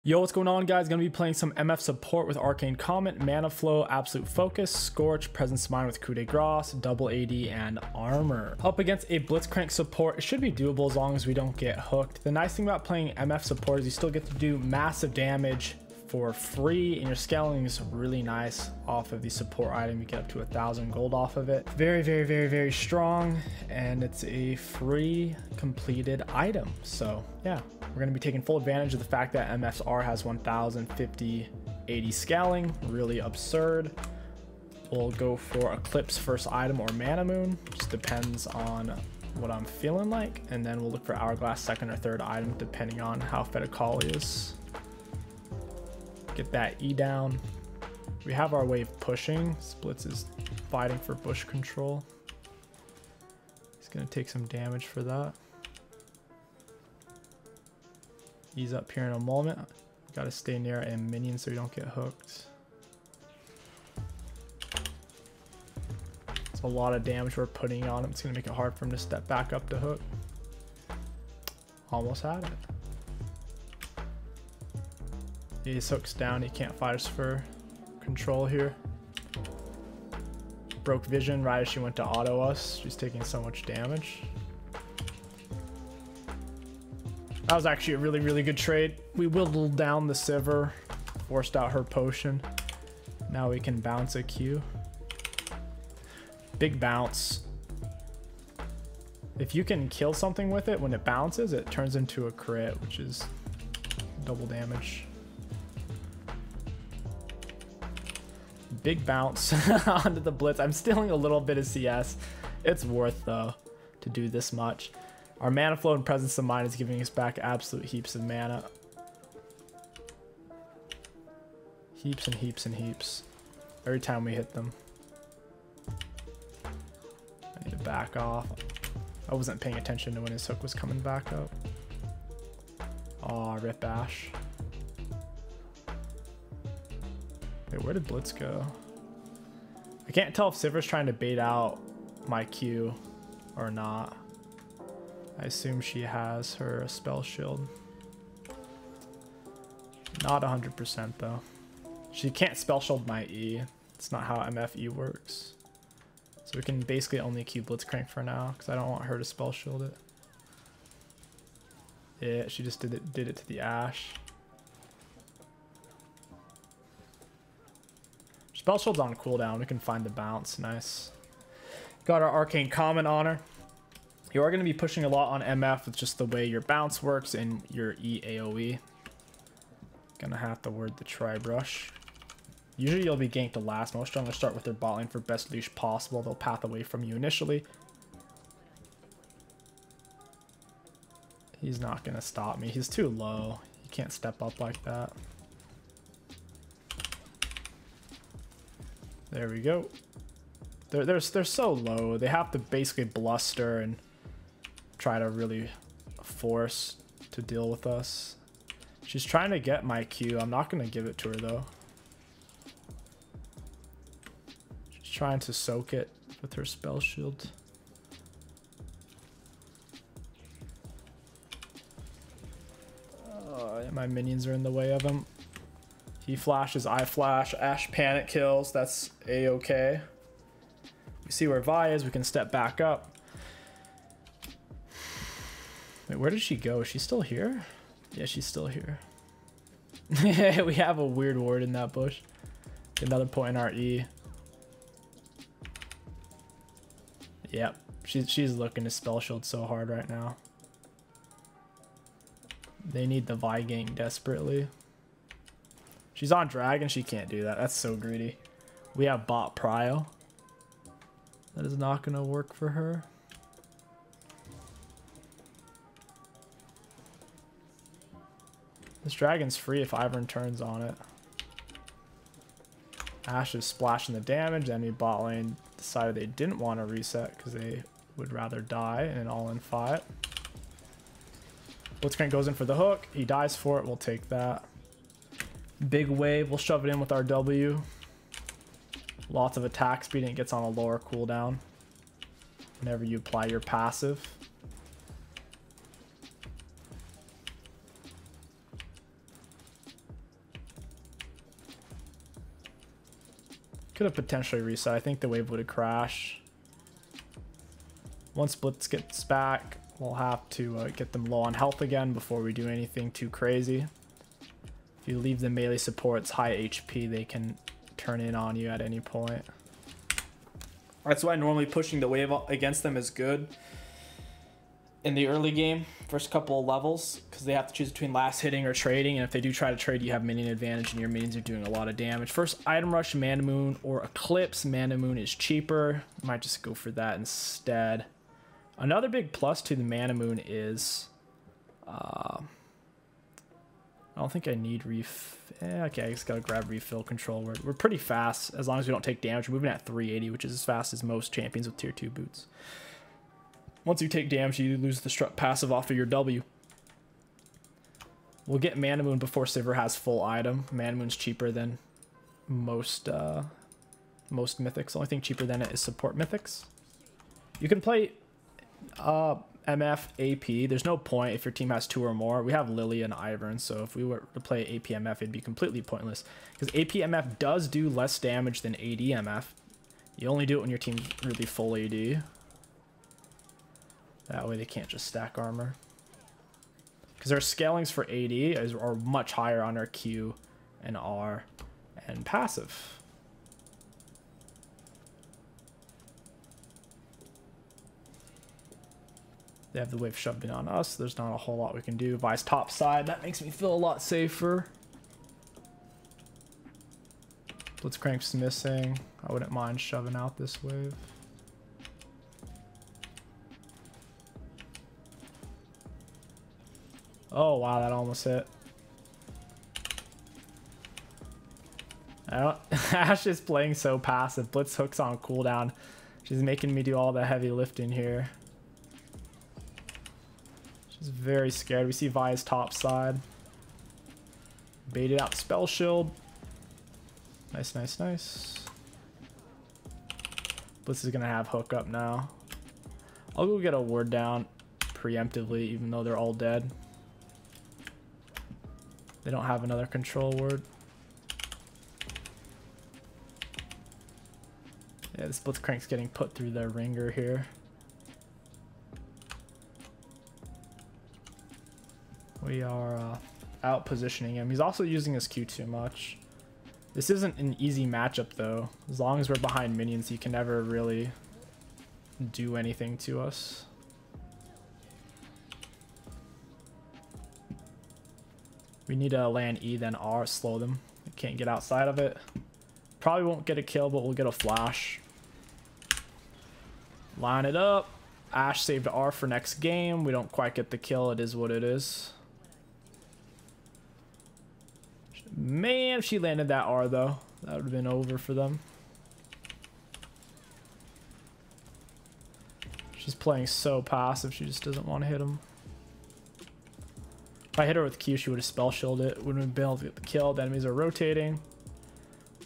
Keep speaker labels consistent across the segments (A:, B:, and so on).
A: Yo, what's going on, guys? Gonna be playing some MF support with 𝐒𝐿𝐾𝐋𝐒, Mana Flow, Absolute Focus, Scorch, Presence of Mind with coup de grace, double AD, and armor. Up against a 𝐒𝐿𝐾𝐋𝐒 support, it should be doable as long as we don't get hooked. The nice thing about playing MF support is you still get to do massive damage for free, and your scaling is really nice off of the support item. You get up to 1,000 gold off of it. Very strong, and it's a free completed item. So yeah, we're going to be taking full advantage of the fact that MF's R has 1,050 AD scaling. Really absurd. We'll go for Eclipse first item or Mana Moon, just depends on what I'm feeling like, and then we'll look for Hourglass second or third item depending on how fed 𝐒𝐿𝐾𝐋𝐒 is. Get that E down. We have our wave pushing. Splits is fighting for bush control. He's gonna take some damage for that. Ease up here in a moment. Gotta stay near a minion so you don't get hooked. It's a lot of damage we're putting on him. It's gonna make it hard for him to step back up to hook. Almost had it. His hook's down, he can't fight us for control here. Broke vision right as she went to auto us. She's taking so much damage. That was actually a really good trade. We whittled down the Sivir, forced out her potion. Now we can bounce a Q. Big bounce. If you can kill something with it, when it bounces, it turns into a crit, which is double damage. Big bounce onto the blitz. I'm stealing a little bit of CS. It's worth though to do this much. Our mana flow and presence of mind is giving us back absolute heaps of mana. Heaps and heaps every time we hit them. I need to back off. I wasn't paying attention to when his hook was coming back up. Aw, rip Ash. Wait, where did Blitz go? I can't tell if Sivir's trying to bait out my Q or not. I assume she has her spell shield. Not 100% though. She can't spell shield my E. It's not how MFE works. So we can basically only Q 𝐒𝐿𝐾𝐋𝐒 for now because I don't want her to spell shield it. Yeah, she just did it to the Ashe. Spell shield's on cooldown. We can find the bounce. Nice. Got our 𝐒𝐿𝐾𝐋𝐒 honor. You are going to be pushing a lot on MF with just the way your bounce works and your E AoE. Gonna have to word the tri-brush. Usually you'll be ganked to last. Most junglers start with their bot lane for best leash possible. They'll path away from you initially. He's not going to stop me. He's too low. He can't step up like that. There we go. They're so low. They have to basically bluster and try to really force to deal with us. She's trying to get my Q. I'm not going to give it to her though. She's trying to soak it with her spell shield. Yeah, my minions are in the way of him. He flashes, I flash, Ashe panic kills. That's a-okay. We see where Vi is. We can step back up. Wait, where did she go? Is she still here? Yeah, she's still here. We have a weird ward in that bush. Another point in our E. Yep, she's looking to spell shield so hard right now. They need the Vi gank desperately. She's on dragon. She can't do that. That's so greedy. We have bot prio. That is not going to work for her. This dragon's free if Ivern turns on it. Ashe is splashing the damage. Enemy bot lane decided they didn't want to reset because they would rather die in an all-in fight. 𝐒𝐿𝐾𝐋𝐒 goes in for the hook. He dies for it. We'll take that. Big wave. We'll shove it in with our W. Lots of attack speed, and it gets on a lower cooldown whenever you apply your passive. Could have potentially reset. I think the wave would have crashed. Once Blitz gets back, we'll have to get them low on health again before we do anything too crazy. If you leave the melee supports high HP, they can turn in on you at any point. That's why normally pushing the wave against them is good in the early game, first couple of levels, because they have to choose between last hitting or trading, and if they do try to trade, you have minion advantage and your minions are doing a lot of damage. First item rush, Mana Moon or Eclipse. Mana Moon is cheaper. Might just go for that instead. Another big plus to the Mana Moon is I don't think I need okay, I just gotta grab refill control. We're pretty fast as long as we don't take damage. We're moving at 380, which is as fast as most champions with tier 2 boots. Once you take damage, you lose the struck passive off of your W. We'll get Mana Moon before Sivir has full item. Mana Moon's cheaper than most mythics. The only thing cheaper than it is support mythics. You can play MF AP. There's no point if your team has 2 or more. We have Lily and Ivern, so if we were to play AP MF, it'd be completely pointless because AP MF does do less damage than AD MF. You only do it when your team's really full AD. That way they can't just stack armor. Because our scalings for AD are much higher on our Q and R and passive. They have the wave shoved in on us. There's not a whole lot we can do. Vi's top side. That makes me feel a lot safer. Blitzcrank's missing. I wouldn't mind shoving out this wave. Oh wow, that almost hit. Ashe is playing so passive. Blitz hooks on cooldown. She's making me do all the heavy lifting here. She's very scared. We see Vi's top side. Baited out spell shield. Nice, nice, nice. Blitz is gonna have hook up now. I'll go get a ward down preemptively, even though they're all dead. They don't have another control word. Yeah, this Blitzcrank's getting put through their ringer here. We are out positioning him. He's also using his Q too much. This isn't an easy matchup though. As long as we're behind minions, he can never really do anything to us. We need to land E, then R, slow them. We can't get outside of it. Probably won't get a kill, but we'll get a flash. Line it up. Ashe saved R for next game. We don't quite get the kill. It is what it is. Man, if she landed that R though, that would have been over for them. She's playing so passive. She just doesn't want to hit him. If I hit her with Q, she would have spell shielded it. Wouldn't have been able to get the kill. The enemies are rotating.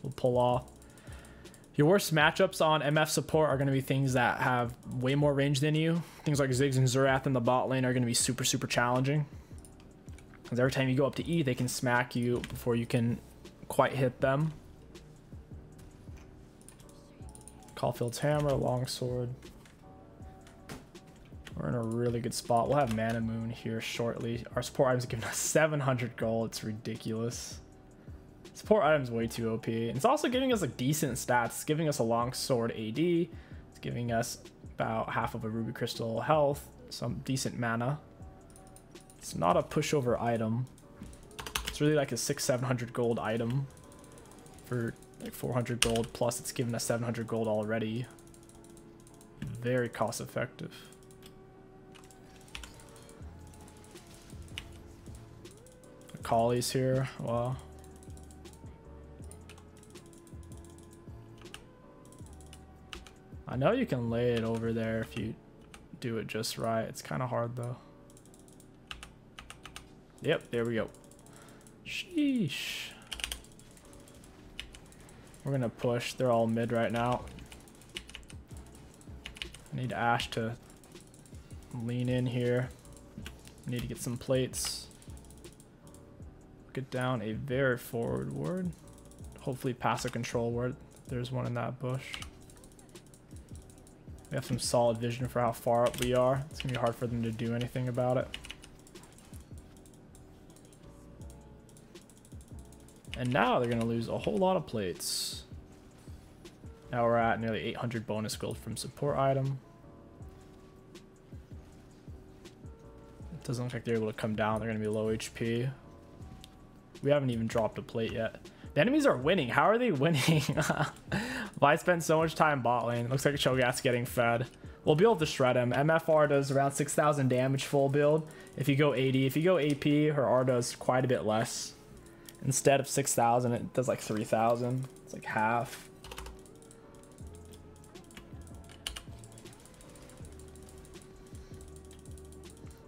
A: We'll pull off. Your worst matchups on MF support are going to be things that have way more range than you. Things like Ziggs and Xerath in the bot lane are going to be super, super challenging. Because every time you go up to E, they can smack you before you can quite hit them. Caulfield's hammer, longsword. We're in a really good spot. We'll have Mana Moon here shortly. Our support items are giving us 700 gold. It's ridiculous. Support items way too OP. And it's also giving us like decent stats. It's giving us a longsword AD. It's giving us about half of a ruby crystal health. Some decent mana. It's not a pushover item. It's really like a 600-700 gold item for like 400 gold. Plus it's giving us 700 gold already. Very cost effective. 𝐒𝐂𝐈's here. Wow. I know you can lay it over there if you do it just right. It's kind of hard though. Yep, there we go. Sheesh. We're gonna push. They're all mid right now. I need Ashe to lean in here. I need to get some plates. Get down a very forward ward. Hopefully pass a control ward. there's one in that bush. We have some solid vision for how far up we are. It's gonna be hard for them to do anything about it. And now they're gonna lose a whole lot of plates. Now we're at nearly 800 bonus gold from support item. It doesn't look like they're able to come down. They're gonna be low HP. We haven't even dropped a plate yet. The enemies are winning. How are they winning? I spent so much time bot lane. Looks like Cho'Gath's getting fed. We'll be able to shred him. MFR does around 6,000 damage full build. If you go 80, if you go AP, her R does quite a bit less. Instead of 6,000, it does like 3,000. It's like half.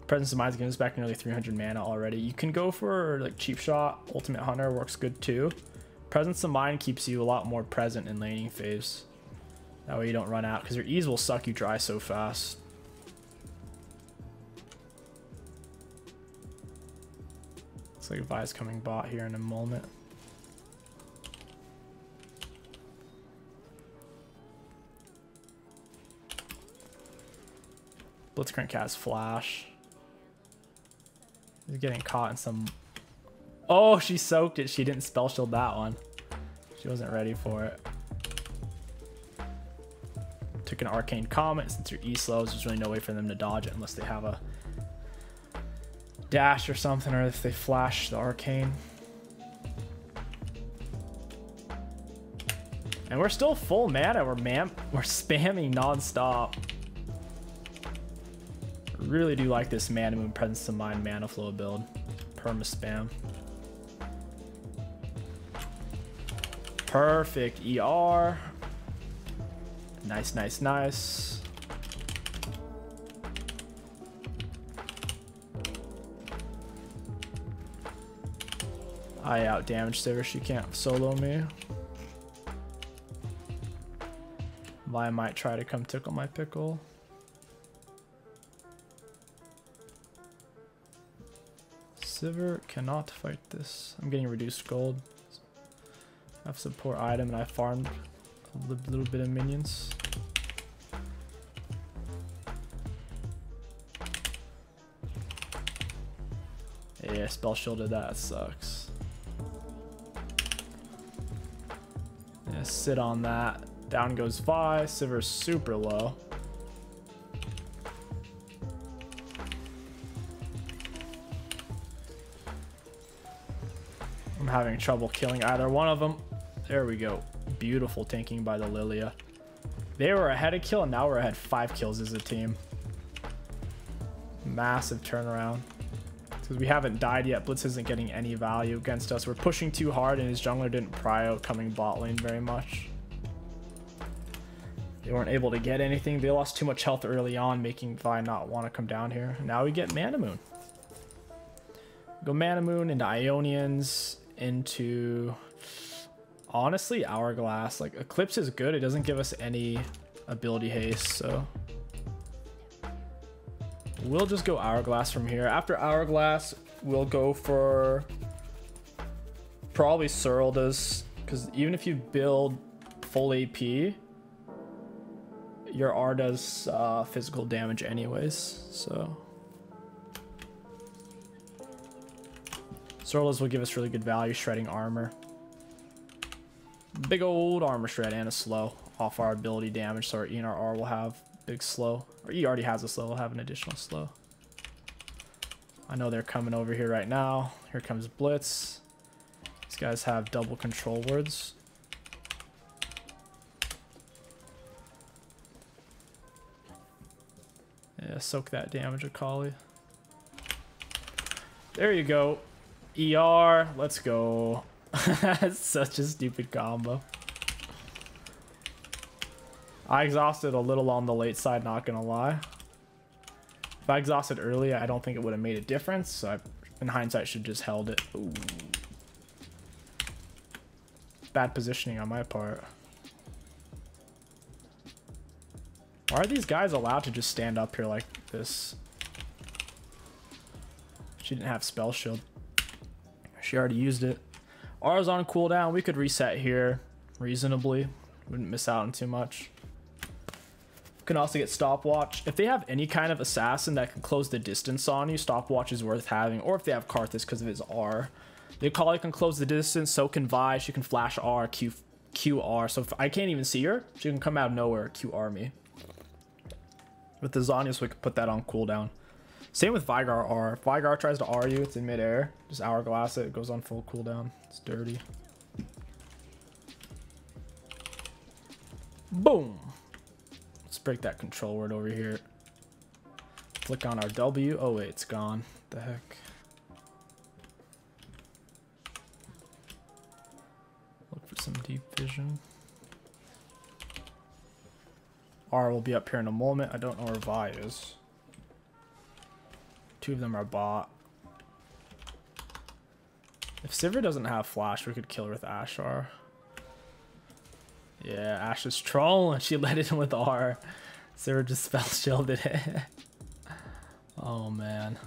A: Presence of Mind is giving us back nearly 300 mana already. You can go for like cheap shot. Ultimate Hunter works good too. Presence of Mind keeps you a lot more present in laning phase. That way you don't run out, because your E's will suck you dry so fast. Looks like Vi's coming bot here in a moment. Blitzcrank has flash. He's getting caught in some... Oh, she soaked it. She didn't spell shield that one. She wasn't ready for it. Took an arcane comment. Since your E slows, there's really no way for them to dodge it unless they have a dash or something, or if they flash the arcane. And we're still full mana. We're spamming non-stop. Really do like this Mana Moon Presence of Mind mana flow build. Perma spam. Perfect ER. Nice, nice, nice. I out damaged her. She can't solo me. I might try to come tickle my pickle. Sivir cannot fight this. I'm getting reduced gold. I have support item and I farmed a little bit of minions. Yeah, spell shielded that. Sucks. Yeah, sit on that. Down goes Vi. Sivir's super low. I'm having trouble killing either one of them. There we go. Beautiful tanking by the Lilia. They were ahead of kill and now we're ahead 5 kills as a team. Massive turnaround. Because we haven't died yet. Blitz isn't getting any value against us. We're pushing too hard and his jungler didn't prio coming bot lane very much. They weren't able to get anything. They lost too much health early on, making Vi not want to come down here. Now we get Mana Moon. Go Mana Moon into Ionians, into... Honestly, Hourglass. Like, Eclipse is good. It doesn't give us any ability haste, so... We'll just go Hourglass from here. After Hourglass, we'll go for... Probably Serldus, because even if you build full AP... Your R does physical damage anyways, so... Serldus will give us really good value, shredding armor. Big old armor shred and a slow off our ability damage, so our E and our R will have big slow. Or E already has a slow, we'll have an additional slow. I know they're coming over here right now. Here comes Blitz. These guys have double control words. Yeah, soak that damage, 𝐒𝐂𝐈. There you go. ER, let's go. That's such a stupid combo. I exhausted a little on the late side, not gonna lie. If I exhausted early, I don't think it would have made a difference. So I, in hindsight, should have just held it. Ooh. Bad positioning on my part. Why are these guys allowed to just stand up here like this? She didn't have spell shield. She already used it. R's on cooldown. We could reset here reasonably. Wouldn't miss out on too much. Can also get stopwatch. If they have any kind of assassin that can close the distance on you, stopwatch is worth having. Or if they have Karthus because of his R. The 𝐒𝐂𝐈 can close the distance, so can Vi. She can flash R, QR. So if I can't even see her, she can come out of nowhere, QR me. With the Zhonya's, we can put that on cooldown. Same with Veigar R. If Veigar tries to R you, it's in midair. Just hourglass it, it goes on full cooldown. It's dirty. Boom. Let's break that control word over here. Click on our W. Oh wait, it's gone. What the heck? Look for some deep vision. R will be up here in a moment. I don't know where Vi is. Two of them are bot. If Sivir doesn't have flash, we could kill her with Ashar. Yeah, Ash is trolling. She let it in with R. Sivir just spell shielded it. Oh man.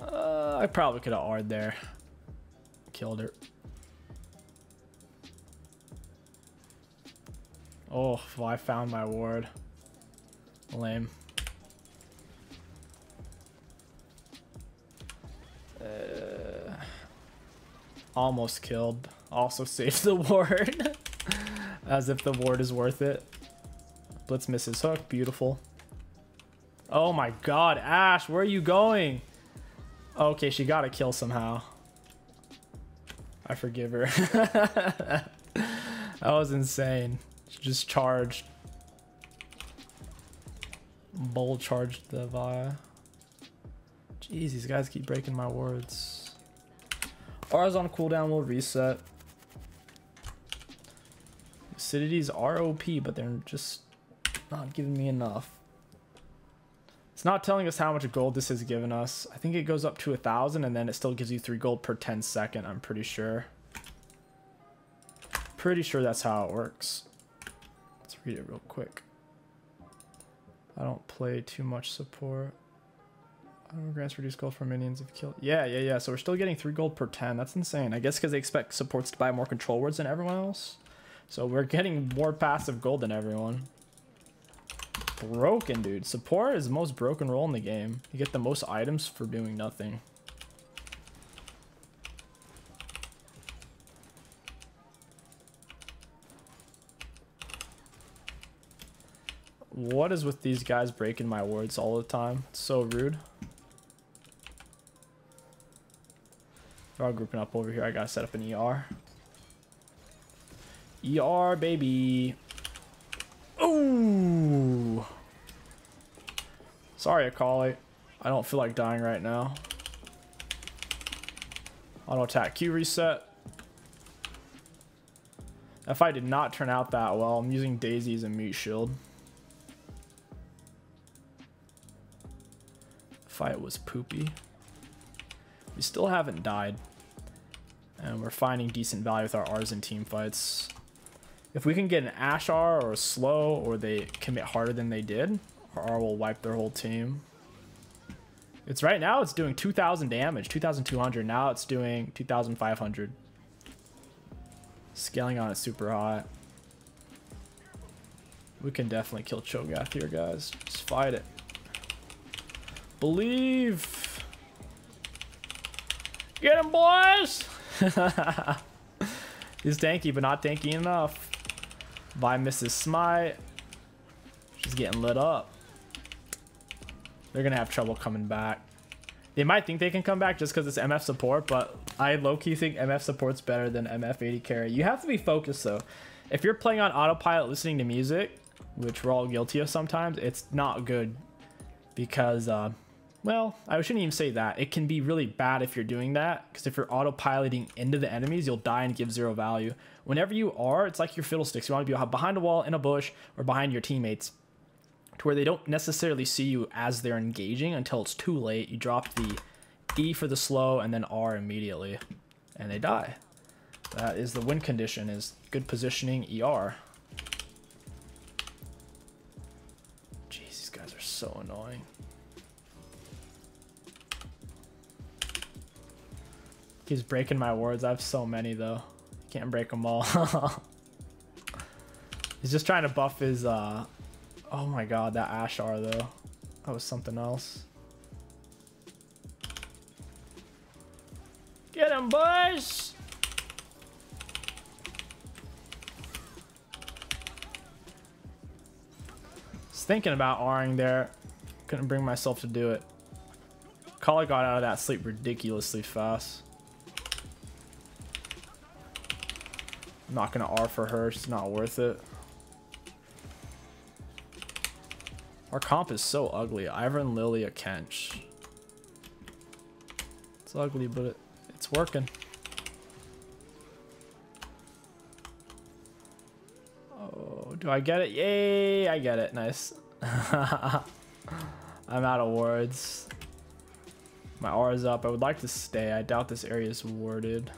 A: I probably could have R'd there. Killed her. Oh, well, I found my ward. Lame. Almost killed. Also saved the ward. As if the ward is worth it. Blitz misses hook. Beautiful. Oh my god, Ash, where are you going? Okay, she got a kill somehow. I forgive her. That was insane. She just charged. Bold charged the Vi. Jeez, these guys keep breaking my words. R's on cooldown, will reset. Acidities are OP, but they're just not giving me enough. It's not telling us how much gold this has given us. I think it goes up to 1,000 and then it still gives you 3 gold per 10 second, I'm pretty sure. Pretty sure that's how it works. Let's read it real quick. I don't play too much support. I don't grants reduced gold for minions if killed. Yeah. So we're still getting 3 gold per 10. That's insane. I guess because they expect supports to buy more control words than everyone else. So we're getting more passive gold than everyone. Broken, dude. Support is the most broken role in the game. You get the most items for doing nothing. What is with these guys breaking my words all the time? It's so rude. They're all grouping up over here. I gotta set up an ER. ER, baby. Ooh. Sorry, 𝐒𝐂𝐈. I don't feel like dying right now. Auto attack Q reset. That fight did not turn out that well. I'm using Daisy as a mute shield. Fight was poopy. We still haven't died. And we're finding decent value with our R's in team fights. If we can get an Ash R or a slow, or they commit harder than they did, our R will wipe their whole team. It's right now it's doing 2,000 damage, 2,200. Now it's doing 2,500. Scaling on it super hot. We can definitely kill Cho'Gath here, guys. Just fight it. Believe. Get him, boys. He's tanky, but not tanky enough. Vi misses smite. She's getting lit up. They're gonna have trouble coming back. They might think they can come back just because it's MF support, but I low-key think MF support's better than MF AD carry. You have to be focused though. If you're playing on autopilot listening to music, which we're all guilty of sometimes, it's not good because well, I shouldn't even say that. It can be really bad if you're doing that, because if you're autopiloting into the enemies, you'll die and give 0 value. Whenever you are, it's like your fiddlesticks. You want to be behind a wall, in a bush, or behind your teammates, to where they don't necessarily see you as they're engaging until it's too late. You drop the E for the slow and then R immediately, and they die. That is the win condition, is good positioning, ER. Jeez, these guys are so annoying. He's breaking my words. I have so many though. Can't break them all. He's just trying to buff his oh my god, that Ash R though. That was something else. Get him, boys! Was thinking about R'ing there. Couldn't bring myself to do it. 𝐒𝐿 got out of that sleep ridiculously fast. I'm not gonna R for her, it's not worth it. Our comp is so ugly. Ivern, Lilia, 𝐒𝐿. It's ugly, but it's working. Oh, do I get it? Yay, I get it. Nice. I'm out of wards. My R is up. I would like to stay. I doubt this area is warded.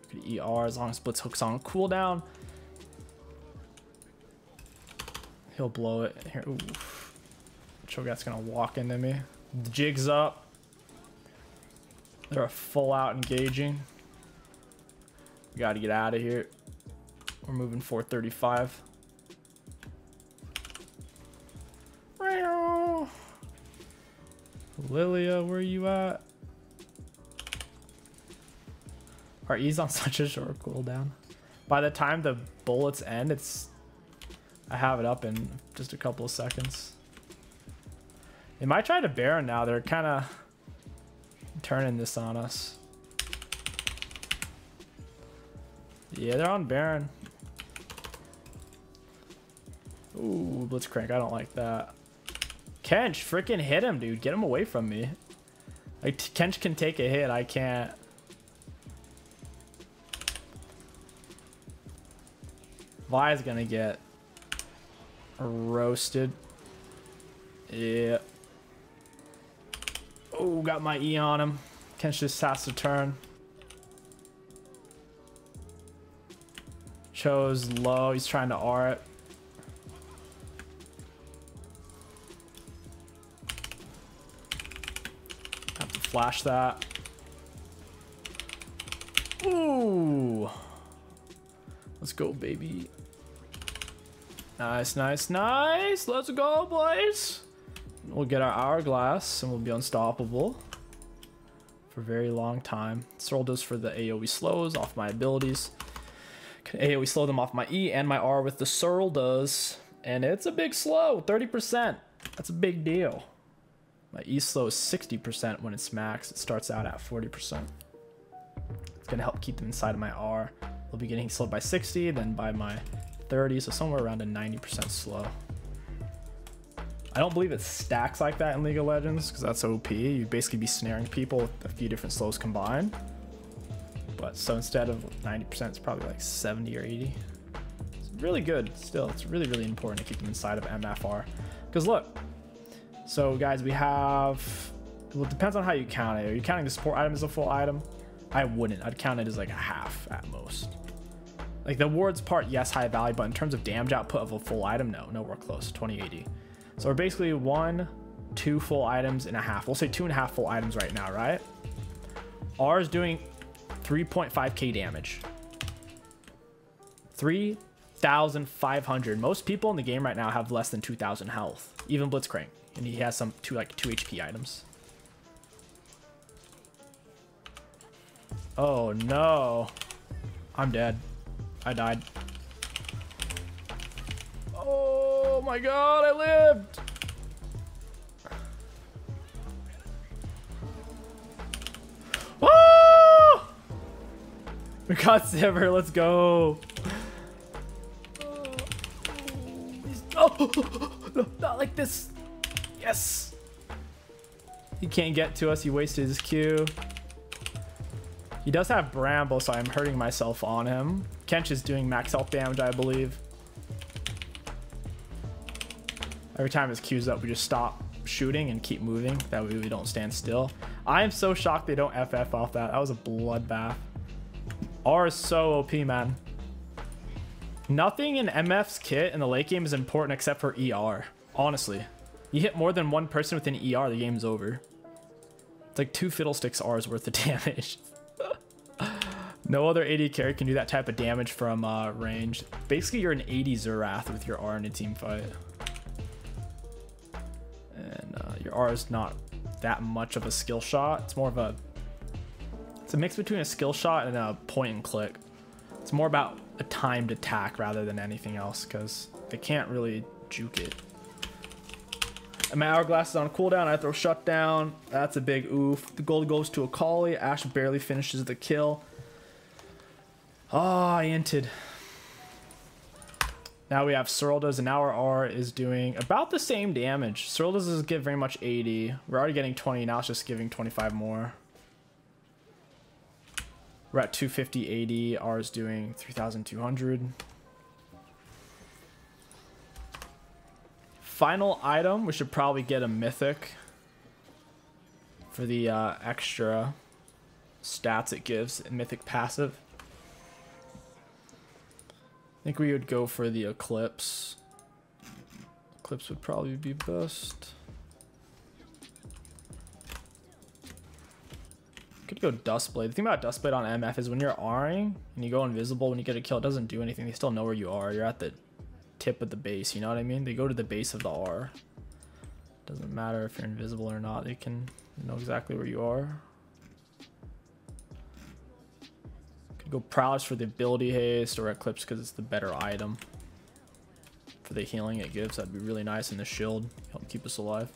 A: Could ER as long as Blitz hooks on cooldown. He'll blow it. Here, oof. Cho'Gath's gonna walk into me. The jig's up. They're full out engaging. We gotta get out of here. We're moving 435. Lilia, where are you at? Our E's on such a short cooldown. By the time the bullets end, I have it up in just a couple of seconds. They might try to Baron now. They're kind of turning this on us. Yeah, they're on Baron. Ooh, Blitzcrank. I don't like that. 𝐒𝐿, freaking hit him, dude. Get him away from me. Like, 𝐒𝐿 can take a hit. I can't. Vi's gonna get roasted. Yeah. Oh, got my E on him. 𝐒𝐿 just has to turn. Cho's low. He's trying to R it. Have to flash that. Ooh. Let's go, baby. Nice, nice, nice. Let's go, boys. We'll get our hourglass and we'll be unstoppable for a very long time. Sorrel does for the AoE slows off my abilities. Can AoE slow them off my E and my R with the Sorrel does. And it's a big slow, 30%. That's a big deal. My E slow is 60% when it's max. It starts out at 40%. It's gonna help keep them inside of my R. We'll be getting slowed by 60, then by my 30, so somewhere around a 90% slow. I don't believe it stacks like that in League of Legends because that's OP. You'd basically be snaring people with a few different slows combined. But so instead of 90%, it's probably like 70 or 80. It's really good still. It's really, really important to keep them inside of MFR. Because look, so guys, we have, well, it depends on how you count it. Are you counting the support item as a full item? I wouldn't. I'd count it as like a half at most. Like the wards part, yes, high value, but in terms of damage output of a full item, no, nowhere close, 2080. So we're basically 1, 2 full items and a half. We'll say 2.5 full items right now, right? R is doing 3.5k damage. 3,500. Most people in the game right now have less than 2,000 health, even Blitzcrank, and he has some two HP items. Oh no, I'm dead. I died. Oh my god, I lived. Oh! We got Sivir, let's go. Oh, no, not like this. Yes. He can't get to us, he wasted his Q. He does have Bramble, so I'm hurting myself on him. 𝐒𝐿 is doing max health damage, I believe. Every time his Q's up, we just stop shooting and keep moving. That way we don't stand still. I am so shocked they don't FF off that. That was a bloodbath. R is so OP, man. Nothing in MF's kit in the late game is important except for ER. Honestly. You hit more than one person with an ER, the game's over. It's like 2 Fiddlesticks R's worth of damage. No other AD carry can do that type of damage from range. Basically, you're an 80 Zerath with your R in a team fight. And your R is not that much of a skill shot. It's more of a... It's a mix between a skill shot and a point and click. It's more about a timed attack rather than anything else because they can't really juke it. And my hourglass is on cooldown. I throw shutdown. That's a big oof. The gold goes to 𝐒𝐂𝐈. Ashe barely finishes the kill. Oh, I inted. Now we have Serldaz, and now our R is doing about the same damage. Serldaz doesn't give very much 80. We're already getting 20. Now it's just giving 25 more. We're at 250 80. R is doing 3,200. Final item, we should probably get a mythic for the extra stats it gives. A mythic passive. I think we would go for the Eclipse. Eclipse would probably be best. Could go Dustblade. The thing about Dustblade on MF is when you're R'ing and you go invisible when you get a kill, it doesn't do anything. They still know where you are. You're at the tip of the base, you know what I mean? They go to the base of the R. Doesn't matter if you're invisible or not. They can know exactly where you are. Go Prowess for the ability haste or Eclipse because it's the better item for the healing it gives. That'd be really nice. And the shield help keep us alive.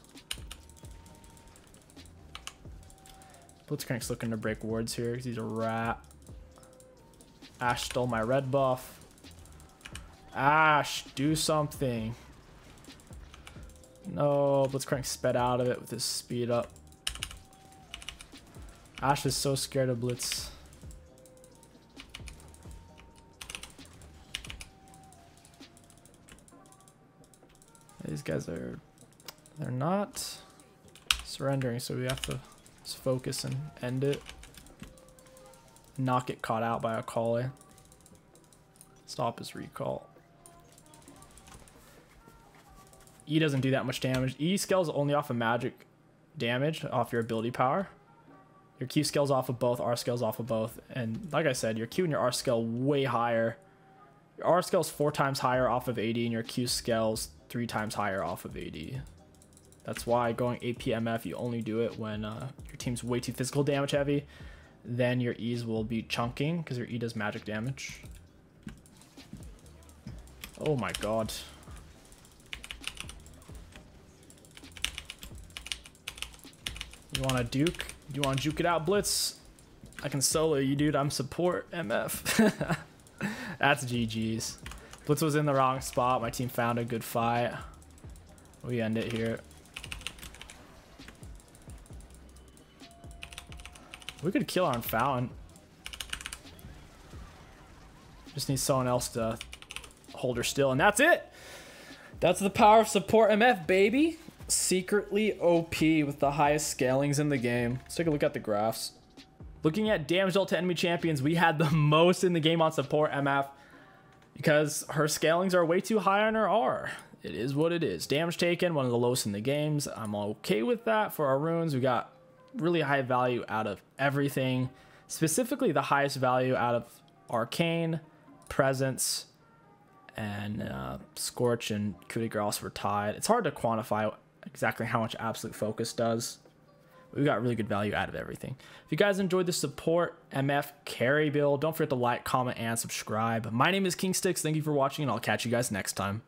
A: Blitzcrank's looking to break wards here because he's a rat. Ashe stole my red buff. Ashe, do something. No, Blitzcrank sped out of it with his speed up. Ashe is so scared of Blitz. These guys are, they're not surrendering, so we have to just focus and end it. Not get caught out by 𝐒𝐂𝐈. Stop his recall. E doesn't do that much damage. E scales only off of magic damage, off your ability power. Your Q scales off of both, R scales off of both. And like I said, your Q and your R scale way higher. Your R scales 4 times higher off of AD, and your Q scales 3 times higher off of AD. That's why going APMF, you only do it when your team's way too physical damage heavy. Then your E's will be chunking because your E does magic damage. Oh my god. You want to duke? You want to juke it out, Blitz? I can solo you, dude. I'm support MF. That's GG's. Blitz was in the wrong spot. My team found a good fight. We end it here. We could kill on Fountain. Just need someone else to hold her still, and that's it. That's the power of support MF, baby. Secretly OP with the highest scalings in the game. Let's take a look at the graphs. Looking at damage dealt to enemy champions, we had the most in the game on support MF because her scalings are way too high on her R. It is what it is. Damage taken, one of the lowest in the games. I'm okay with that. For our runes, we got really high value out of everything. Specifically, the highest value out of Arcane, Presence, and 𝐒𝐿 and 𝐒𝐿 were tied. It's hard to quantify exactly how much Absolute Focus does. We got really good value out of everything. If you guys enjoyed the support MF carry build, don't forget to like, comment, and subscribe. My name is 𝐒𝐿𝐋. Thank you for watching, and I'll catch you guys next time.